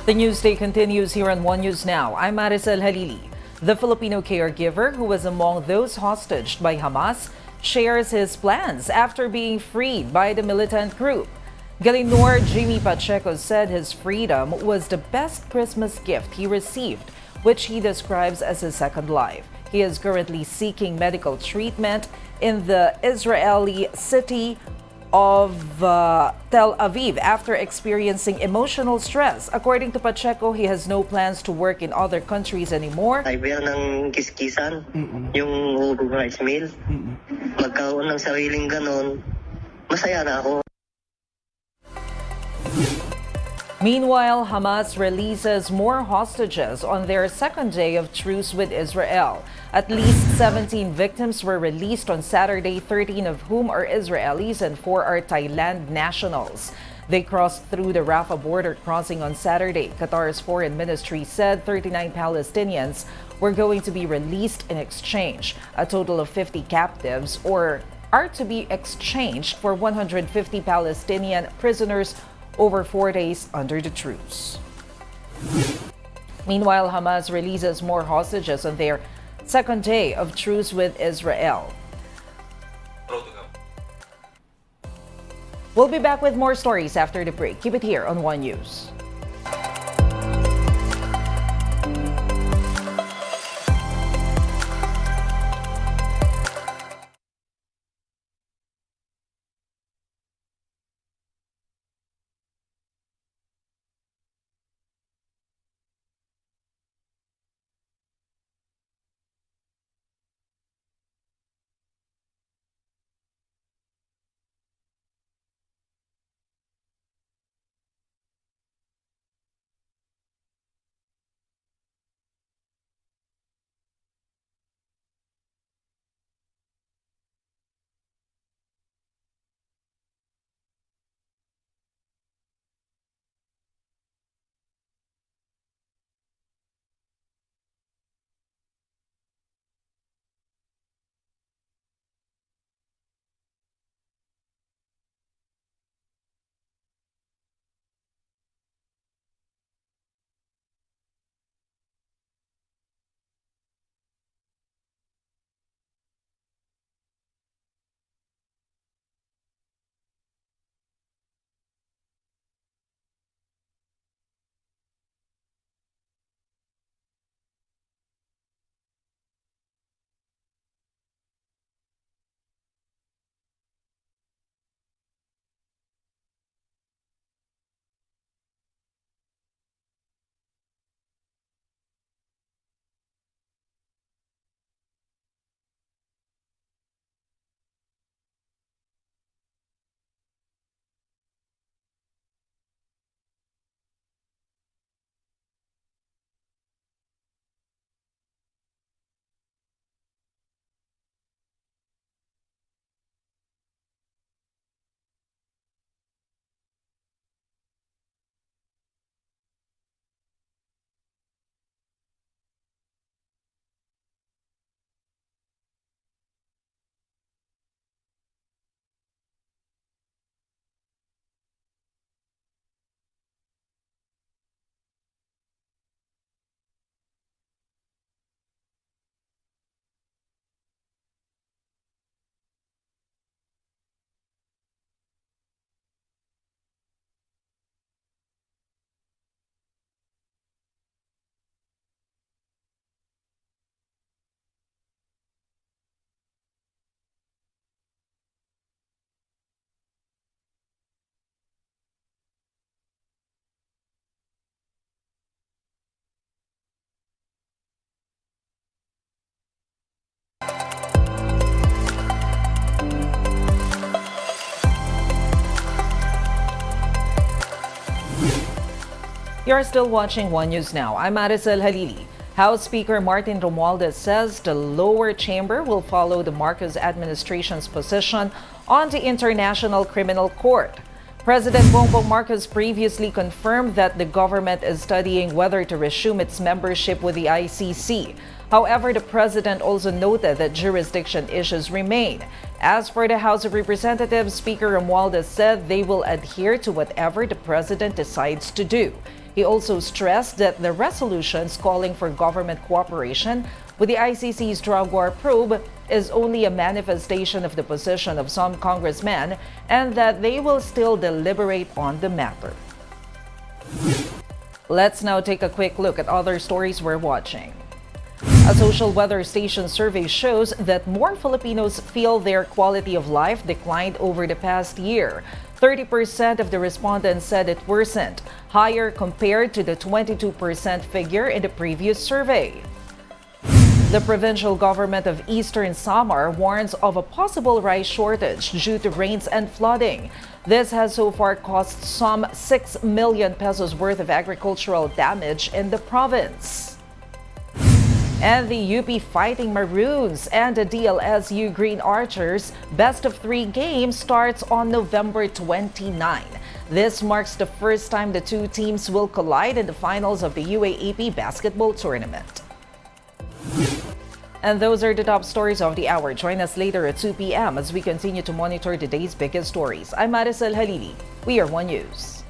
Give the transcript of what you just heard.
The newsday continues here on One News Now. I'm Maricel Halili. The Filipino caregiver who was among those hostaged by Hamas shares his plans after being freed by the militant group. Galinor Jimmy Pacheco said his freedom was the best Christmas gift he received, which he describes as a second life. He is currently seeking medical treatment in the Israeli city of Tel Aviv after experiencing emotional stress. According to Pacheco, he has no plans to work in other countries anymore. Ay biya ng kiskisan, yung rice meal. Magkaroon ng sariling ganon, masaya na ako. Meanwhile, Hamas releases more hostages on their second day of truce with Israel. At least 17 victims were released on Saturday, 13 of whom are Israelis and 4 are Thailand nationals. They crossed through the Rafah border crossing on Saturday. Qatar's foreign ministry said 39 Palestinians were going to be released in exchange. A total of 50 captives are to be exchanged for 150 Palestinian prisoners over 4 days under the truce. Meanwhile, Hamas releases more hostages on their second day of truce with Israel. We'll be back with more stories after the break. Keep it here on One News. You're still watching One News Now. I'm Maricel Halili. House Speaker Martin Romualdez says the lower chamber will follow the Marcos administration's position on the International Criminal Court. President Bongbong Marcos previously confirmed that the government is studying whether to resume its membership with the ICC. However, the president also noted that jurisdiction issues remain. As for the House of Representatives, Speaker Romualdez said they will adhere to whatever the president decides to do. He also stressed that the resolutions calling for government cooperation with the ICC's drug war probe is only a manifestation of the position of some congressmen and that they will still deliberate on the matter. Let's now take a quick look at other stories we're watching. A social weather station survey shows that more Filipinos feel their quality of life declined over the past year. 30% of the respondents said it worsened, higher compared to the 22% figure in the previous survey. The provincial government of Eastern Samar warns of a possible rice shortage due to rains and flooding. This has so far caused some 6 million pesos worth of agricultural damage in the province. And the UP Fighting Maroons and the DLSU Green Archers best of 3 game starts on November 29. This marks the first time the two teams will collide in the finals of the UAAP basketball tournament. And those are the top stories of the hour. Join us later at 2 p.m. as we continue to monitor the day's biggest stories. I'm Maricel Halili. We are One News.